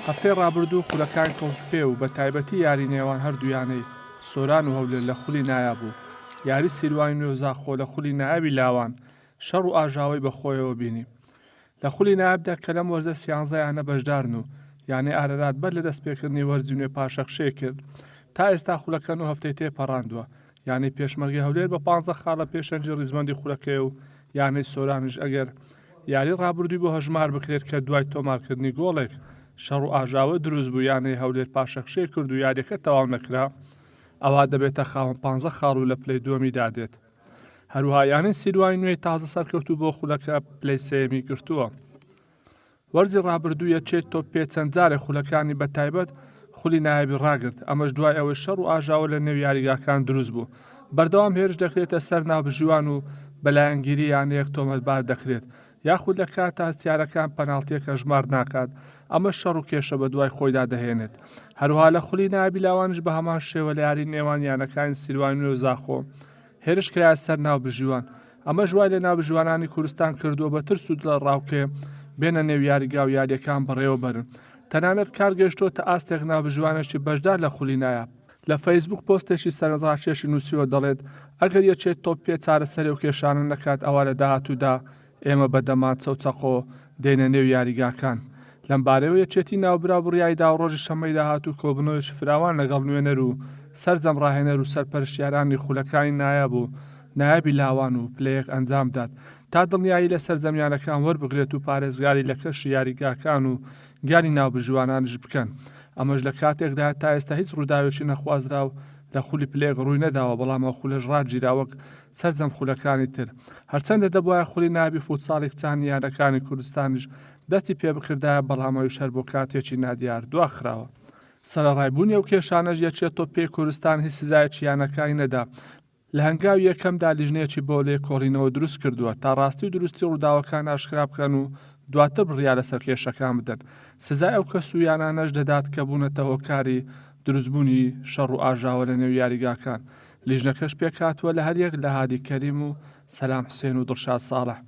هەفتەی ڕابردوو خولەکانی تۆڵپێ و بە تایبەتی یاری نێوان هەردوویانەی سۆران و هەولێر لە خولی نایە بوو. یاری سیروانی نوێزاخۆ لە خولی نایابی لاوان شەڕ و ئاژاوی بەخۆیەوە بینی. لە خولی نایابدا کە لەم وەرزە سیانزەیانە بەشدارن و یانەی ئارەرات بەر لە دەستپێکردنی وەرزی نوێ پاشەخشێ کرد. تا ئێستا خولەکەن و هەفتەی تێپەڕاندووە، یانەی پێشمەرگی هەولێر بە 15 خاڵە پێشەنجی ڕیزبەندی خولەکەی و یانەی سۆرانش ئەگەر یاری ڕابردووی بۆ هەژمار بکرێت کە دوای تۆمارکردنی گۆڵێک شەڕ و ئاژاوە دروست بوو یانەی هەولێر پاشەخشێ کرد و یاریەکە تەواو نەکرا، ئەوا دەبێتە خاوەن 15 خاڵ و لە پلەی دووەمی دادێت. هەروها یانەی سیروانی نوێی تازە سەرکەوتوو بۆ خولەکە پلەی سێمی گرتووە. وەرزی ڕابردوو یەکێت تۆپ پێ چەند جارێک خولەکانی بە تایبەت خولی نایابی ڕاگرت، ئەمەش دوای ئەوەی شەڕ و ئاژاوە لە نێو یاریگاکان دروست بوو. بەردەوام هێرش دەکرێتە سەر ناوبژیوان و بەلایەنگیری یانەیەک تۆمەتبار دەکرێت، یاخود لە کاتە هەستیارەکان پەناڵتیەکە ژمار ناکات، ئەمە شەڕ و کێشە بە دوای خۆیدا دەهێنێت. هەروها لە خولی نایابی لاوانش بە هەمان شێوە لە یاری نێوان یانەکانی سیروانی نوێ و زاخۆ هێرش کرایە سەر ناوبژیوان، ئەمە ژوای لە ناوبژیوانانی کوردستان کردووە بە ترس و دڵە ڕاوکێ بێنە نێو یاریگا و یاریەکان بەڕێوە بەرن. تەنانەت کار گەشتۆتە ئاستێک ناوبژیوانێکی بەشدار لە خولی نایاب. لە فەیسبوک پۆستێکی سەرنجڕاکێشی نووسیوە دەڵێت ئەگەر یەکێت تۆپ پێ چارەسەری و کێشانە نەکات ئەوە لە داهاتوودا ئێمە بەدەمان چەوچەقۆ دێنە نێو یاریگاکان. لەمبارەوە یەکێتی ناوبرا بڕیایدا و ڕۆژی شەمەی داهاتوو کۆبنەوەیەکی فراوان لەگەڵ نوێنەر و سەرجەم ڕاهێنەر و سەرپەرشتیارانی خولەکانی نایاب و نایابی لاوان و پلەیەک ئەنجام داد تا دڵنیایی لە سەرجەمیانەکان وەربگرێت و پارێزگاری لە کەشی یاریگاکان و گیانی ناوبژیوانانش بکەن. ئەمەش لە کاتێکدا تا ئێستا هیچ ڕووداوێکی نەخوازرا و لە خولی پلێک ڕووی نەداوە، بەڵام ئەو خولەش ڕاگیراوەک سەرجەم خولەکانی تر. هەرچەندە دەبواە خولی نابی فوتساڵی کچانی یارەکانی کوردستانیش دەستی پێ بکردایە، بەڵام ئەویش هەر بۆ کاتێکی نادیار دواخراوە. سەرەڕایبوونی ئەو کێشانەش یەکێت تۆپ پێی کوردستان هیچ سزایەکی یانەکانی نەدا. لە هەنگاوی یەکەمدا لیژنەیەکی بۆ لێ کۆڕینەوە دروست کردووە تا ڕاستی و دروستی ڕووداوەکان ئاشکرا بکەن و دواتر بڕیا لەسەر کێشەکان بدەن. سزای ئەو کەس و یانانەش دەدات کە بوونەتە هۆکاری دروستبوونی شەڕ و ئاژاوە لە نێو یاریگاکان. لیژنەکەش پێکاتوە لە هەریەک لە هادی کەریم و سەلام حوسێن و دڵشاد ساڵح.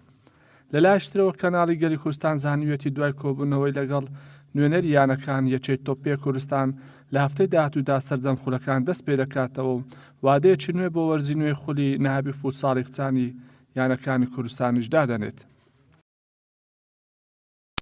لە لاشترەوە کەناڵی گەلی کوردستان زانیوێتی دوای کۆبوونەوەی لەگەڵ نوێنەری یانەکان یەکێت تۆپ پێ کوردستان لە هەفتەی داهاتوودا سەرجەم خولەکان دەست پێ دەکاتەوە و وادەیەکی نوێ بۆ وەرزی نوێی خولی نایابی فوتساڵی کچانی یانەکانی کوردستانیش دادەنێت.